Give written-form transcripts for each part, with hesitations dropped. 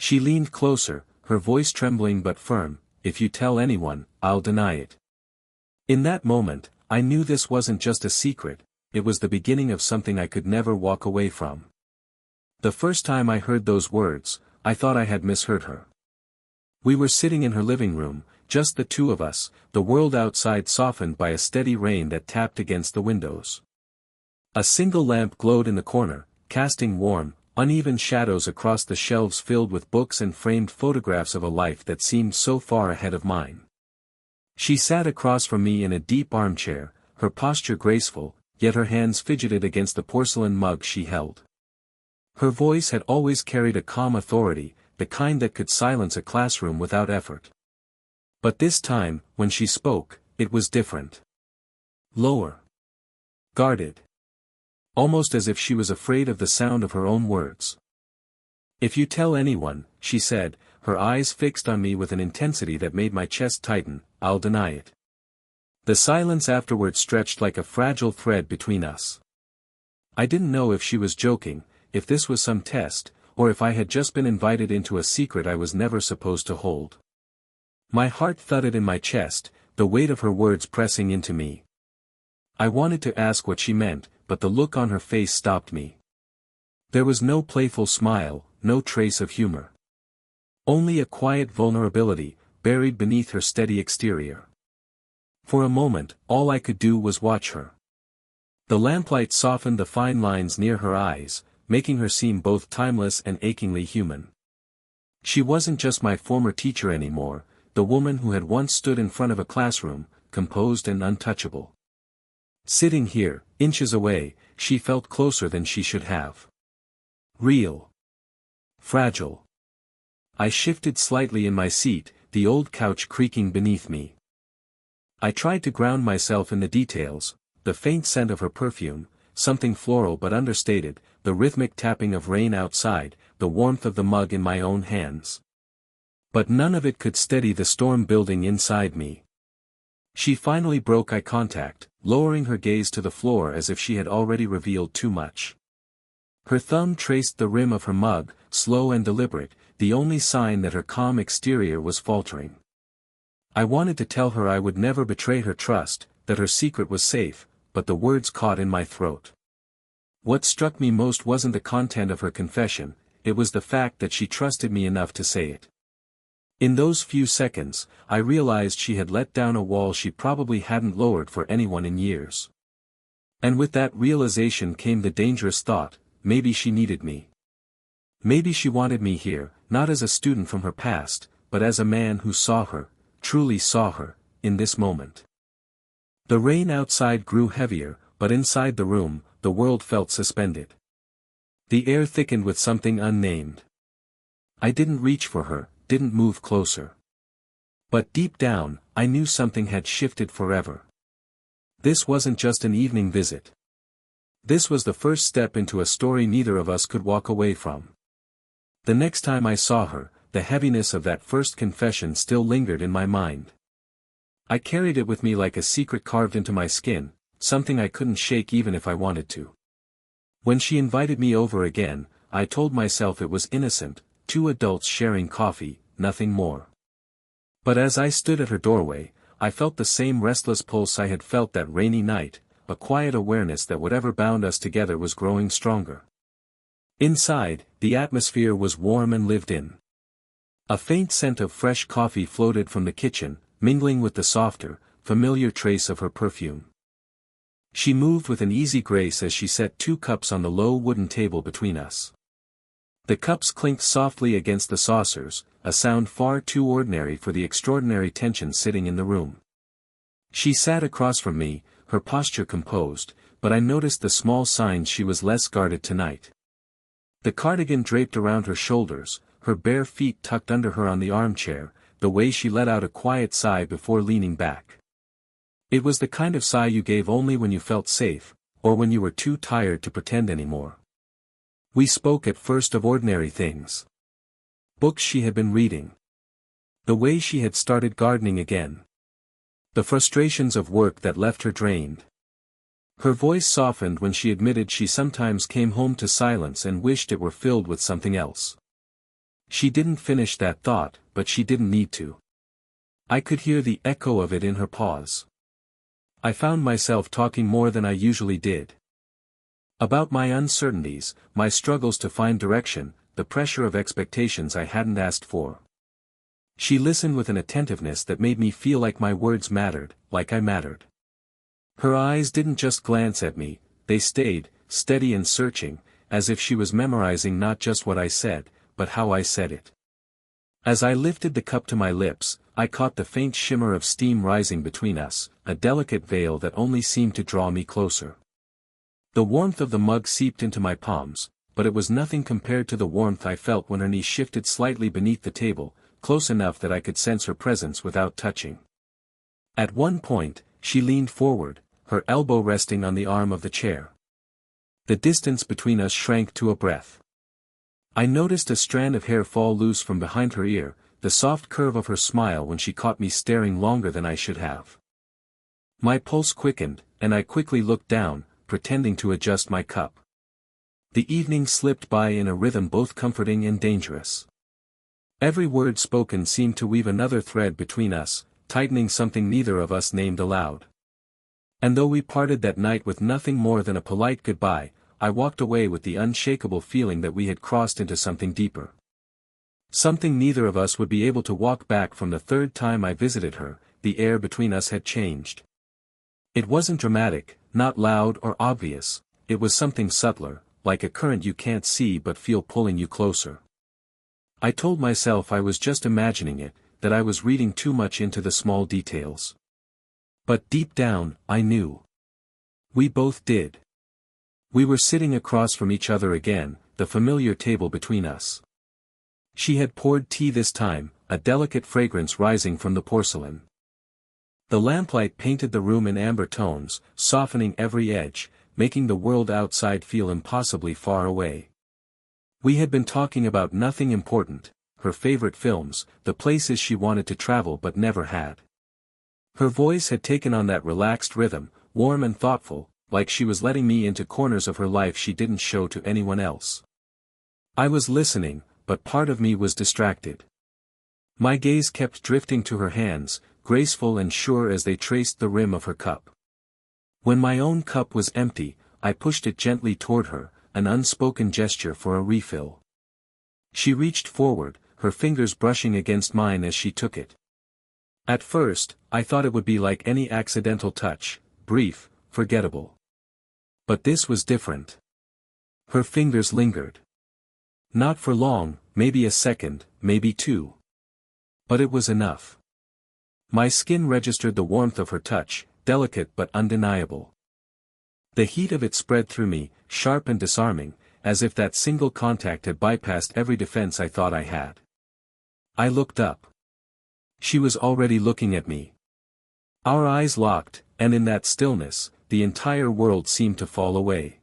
She leaned closer, her voice trembling but firm. "If you tell anyone, I'll deny it." In that moment, I knew this wasn't just a secret, it was the beginning of something I could never walk away from. The first time I heard those words, I thought I had misheard her. We were sitting in her living room, just the two of us, the world outside softened by a steady rain that tapped against the windows. A single lamp glowed in the corner, casting warm, uneven shadows across the shelves filled with books and framed photographs of a life that seemed so far ahead of mine. She sat across from me in a deep armchair, her posture graceful, yet her hands fidgeted against the porcelain mug she held. Her voice had always carried a calm authority, the kind that could silence a classroom without effort. But this time, when she spoke, it was different. Lower. Guarded. Almost as if she was afraid of the sound of her own words. "If you tell anyone," she said, her eyes fixed on me with an intensity that made my chest tighten, "I'll deny it." The silence afterward stretched like a fragile thread between us. I didn't know if she was joking, if this was some test, or if I had just been invited into a secret I was never supposed to hold. My heart thudded in my chest, the weight of her words pressing into me. I wanted to ask what she meant, but the look on her face stopped me. There was no playful smile, no trace of humor. Only a quiet vulnerability, buried beneath her steady exterior. For a moment, all I could do was watch her. The lamplight softened the fine lines near her eyes, making her seem both timeless and achingly human. She wasn't just my former teacher anymore, the woman who had once stood in front of a classroom, composed and untouchable. Sitting here, inches away, she felt closer than she should have. Real. Fragile. I shifted slightly in my seat, the old couch creaking beneath me. I tried to ground myself in the details, the faint scent of her perfume, something floral but understated, the rhythmic tapping of rain outside, the warmth of the mug in my own hands. But none of it could steady the storm building inside me. She finally broke eye contact, lowering her gaze to the floor as if she had already revealed too much. Her thumb traced the rim of her mug, slow and deliberate, the only sign that her calm exterior was faltering. I wanted to tell her I would never betray her trust, that her secret was safe, but the words caught in my throat. What struck me most wasn't the content of her confession, it was the fact that she trusted me enough to say it. In those few seconds, I realized she had let down a wall she probably hadn't lowered for anyone in years. And with that realization came the dangerous thought, maybe she needed me. Maybe she wanted me here, not as a student from her past, but as a man who saw her, truly saw her, in this moment. The rain outside grew heavier, but inside the room, the world felt suspended. The air thickened with something unnamed. I didn't reach for her, didn't move closer. But deep down, I knew something had shifted forever. This wasn't just an evening visit. This was the first step into a story neither of us could walk away from. The next time I saw her, the heaviness of that first confession still lingered in my mind. I carried it with me like a secret carved into my skin, something I couldn't shake even if I wanted to. When she invited me over again, I told myself it was innocent, two adults sharing coffee, nothing more. But as I stood at her doorway, I felt the same restless pulse I had felt that rainy night, a quiet awareness that whatever bound us together was growing stronger. Inside, the atmosphere was warm and lived in. A faint scent of fresh coffee floated from the kitchen, mingling with the softer, familiar trace of her perfume. She moved with an easy grace as she set 2 cups on the low wooden table between us. The cups clinked softly against the saucers, a sound far too ordinary for the extraordinary tension sitting in the room. She sat across from me, her posture composed, but I noticed the small signs she was less guarded tonight. The cardigan draped around her shoulders, her bare feet tucked under her on the armchair, the way she let out a quiet sigh before leaning back. It was the kind of sigh you gave only when you felt safe, or when you were too tired to pretend anymore. We spoke at first of ordinary things. Books she had been reading. The way she had started gardening again. The frustrations of work that left her drained. Her voice softened when she admitted she sometimes came home to silence and wished it were filled with something else. She didn't finish that thought, but she didn't need to. I could hear the echo of it in her pause. I found myself talking more than I usually did. About my uncertainties, my struggles to find direction, the pressure of expectations I hadn't asked for. She listened with an attentiveness that made me feel like my words mattered, like I mattered. Her eyes didn't just glance at me, they stayed, steady and searching, as if she was memorizing not just what I said, but how I said it. As I lifted the cup to my lips, I caught the faint shimmer of steam rising between us, a delicate veil that only seemed to draw me closer. The warmth of the mug seeped into my palms, but it was nothing compared to the warmth I felt when her knee shifted slightly beneath the table, close enough that I could sense her presence without touching. At one point, she leaned forward, her elbow resting on the arm of the chair. The distance between us shrank to a breath. I noticed a strand of hair fall loose from behind her ear, the soft curve of her smile when she caught me staring longer than I should have. My pulse quickened, and I quickly looked down, pretending to adjust my cup. The evening slipped by in a rhythm both comforting and dangerous. Every word spoken seemed to weave another thread between us, tightening something neither of us named aloud. And though we parted that night with nothing more than a polite goodbye, I walked away with the unshakable feeling that we had crossed into something deeper. Something neither of us would be able to walk back from. The third time I visited her, the air between us had changed. It wasn't dramatic, not loud or obvious, it was something subtler, like a current you can't see but feel pulling you closer. I told myself I was just imagining it, that I was reading too much into the small details. But deep down, I knew. We both did. We were sitting across from each other again, the familiar table between us. She had poured tea this time, a delicate fragrance rising from the porcelain. The lamplight painted the room in amber tones, softening every edge, making the world outside feel impossibly far away. We had been talking about nothing important, her favorite films, the places she wanted to travel but never had. Her voice had taken on that relaxed rhythm, warm and thoughtful, like she was letting me into corners of her life she didn't show to anyone else. I was listening, but part of me was distracted. My gaze kept drifting to her hands, graceful and sure as they traced the rim of her cup. When my own cup was empty, I pushed it gently toward her, an unspoken gesture for a refill. She reached forward, her fingers brushing against mine as she took it. At first, I thought it would be like any accidental touch, brief, forgettable. But this was different. Her fingers lingered. Not for long, maybe a second, maybe two. But it was enough. My skin registered the warmth of her touch, delicate but undeniable. The heat of it spread through me, sharp and disarming, as if that single contact had bypassed every defense I thought I had. I looked up. She was already looking at me. Our eyes locked, and in that stillness, the entire world seemed to fall away.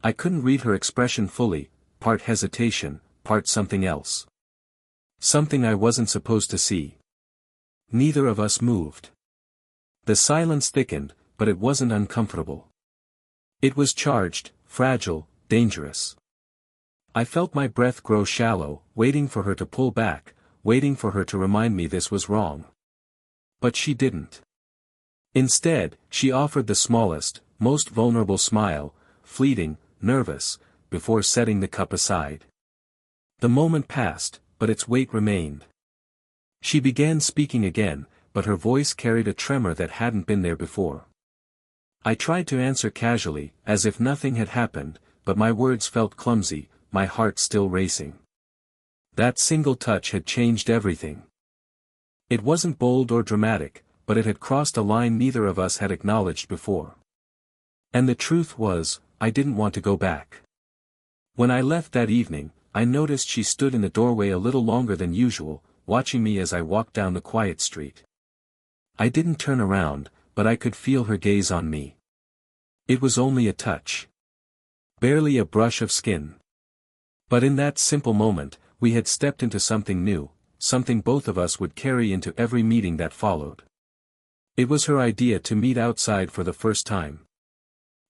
I couldn't read her expression fully, part hesitation, part something else. Something I wasn't supposed to see. Neither of us moved. The silence thickened, but it wasn't uncomfortable. It was charged, fragile, dangerous. I felt my breath grow shallow, waiting for her to pull back, waiting for her to remind me this was wrong. But she didn't. Instead, she offered the smallest, most vulnerable smile, fleeting, nervous, before setting the cup aside. The moment passed, but its weight remained. She began speaking again, but her voice carried a tremor that hadn't been there before. I tried to answer casually, as if nothing had happened, but my words felt clumsy, my heart still racing. That single touch had changed everything. It wasn't bold or dramatic, but it had crossed a line neither of us had acknowledged before. And the truth was, I didn't want to go back. When I left that evening, I noticed she stood in the doorway a little longer than usual, watching me as I walked down the quiet street. I didn't turn around, but I could feel her gaze on me. It was only a touch. Barely a brush of skin. But in that simple moment, we had stepped into something new, something both of us would carry into every meeting that followed. It was her idea to meet outside for the first time.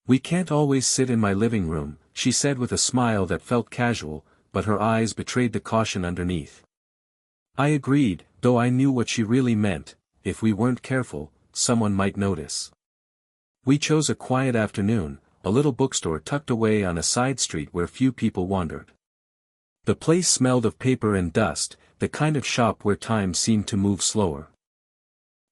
"We can't always sit in my living room," she said with a smile that felt casual, but her eyes betrayed the caution underneath. I agreed, though I knew what she really meant: if we weren't careful, someone might notice. We chose a quiet afternoon, a little bookstore tucked away on a side street where few people wandered. The place smelled of paper and dust, the kind of shop where time seemed to move slower.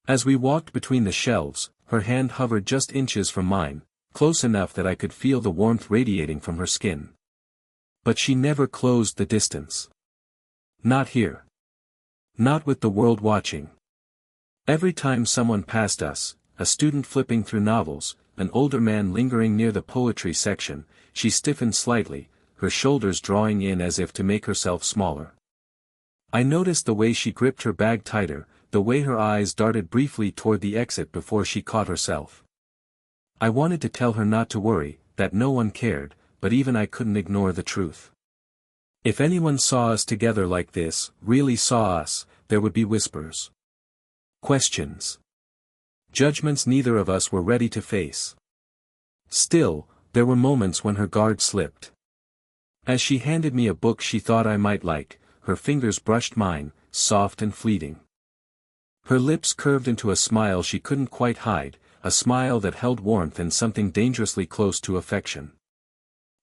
As we walked between the shelves, her hand hovered just inches from mine, close enough that I could feel the warmth radiating from her skin. But she never closed the distance. Not here. Not with the world watching. Every time someone passed us, a student flipping through novels, an older man lingering near the poetry section, she stiffened slightly, her shoulders drawing in as if to make herself smaller. I noticed the way she gripped her bag tighter, the way her eyes darted briefly toward the exit before she caught herself. I wanted to tell her not to worry, that no one cared, but even I couldn't ignore the truth. If anyone saw us together like this, really saw us, there would be whispers. Questions. Judgments neither of us were ready to face. Still, there were moments when her guard slipped. As she handed me a book she thought I might like, her fingers brushed mine, soft and fleeting. Her lips curved into a smile she couldn't quite hide, a smile that held warmth and something dangerously close to affection.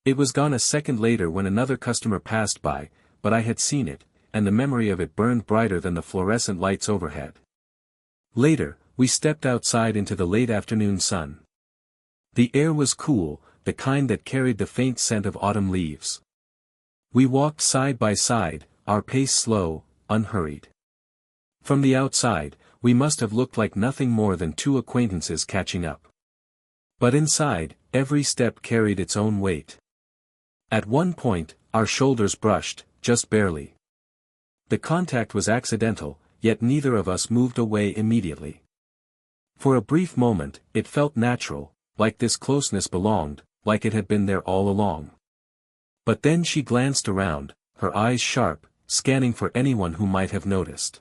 It was gone a second later when another customer passed by, but I had seen it, and the memory of it burned brighter than the fluorescent lights overhead. Later, we stepped outside into the late afternoon sun. The air was cool, the kind that carried the faint scent of autumn leaves. We walked side by side, our pace slow, unhurried. From the outside, we must have looked like nothing more than two acquaintances catching up. But inside, every step carried its own weight. At one point, our shoulders brushed, just barely. The contact was accidental, yet neither of us moved away immediately. For a brief moment, it felt natural, like this closeness belonged, like it had been there all along. But then she glanced around, her eyes sharp, scanning for anyone who might have noticed.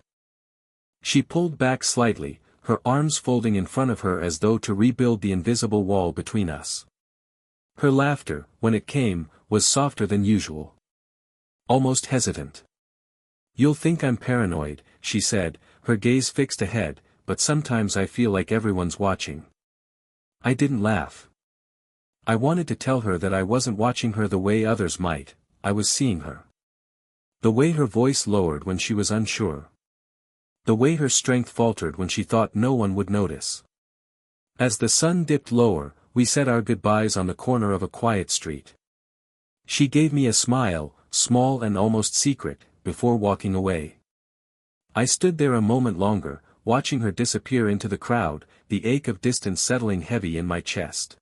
She pulled back slightly, her arms folding in front of her as though to rebuild the invisible wall between us. Her laughter, when it came, was softer than usual. Almost hesitant. "You'll think I'm paranoid," she said, her gaze fixed ahead, "but sometimes I feel like everyone's watching." I didn't laugh. I wanted to tell her that I wasn't watching her the way others might, I was seeing her. The way her voice lowered when she was unsure. The way her strength faltered when she thought no one would notice. As the sun dipped lower, we said our goodbyes on the corner of a quiet street. She gave me a smile, small and almost secret, before walking away. I stood there a moment longer, watching her disappear into the crowd, the ache of distance settling heavy in my chest.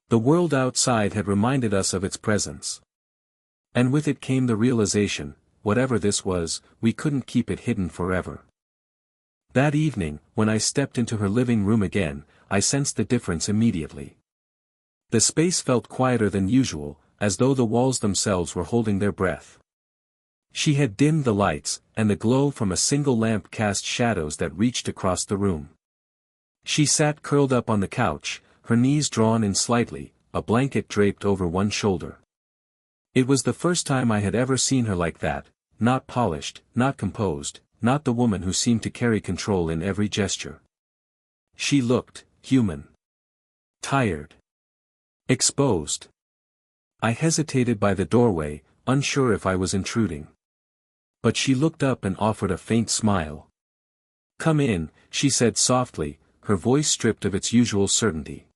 The world outside had reminded us of its presence. And with it came the realization, whatever this was, we couldn't keep it hidden forever. That evening, when I stepped into her living room again, I sensed the difference immediately. The space felt quieter than usual, as though the walls themselves were holding their breath. She had dimmed the lights, and the glow from a single lamp cast shadows that reached across the room. She sat curled up on the couch, her knees drawn in slightly, a blanket draped over one shoulder. It was the first time I had ever seen her like that, not polished, not composed, not the woman who seemed to carry control in every gesture. She looked human. Tired. Exposed. I hesitated by the doorway, unsure if I was intruding. But she looked up and offered a faint smile. "Come in," she said softly, her voice stripped of its usual certainty.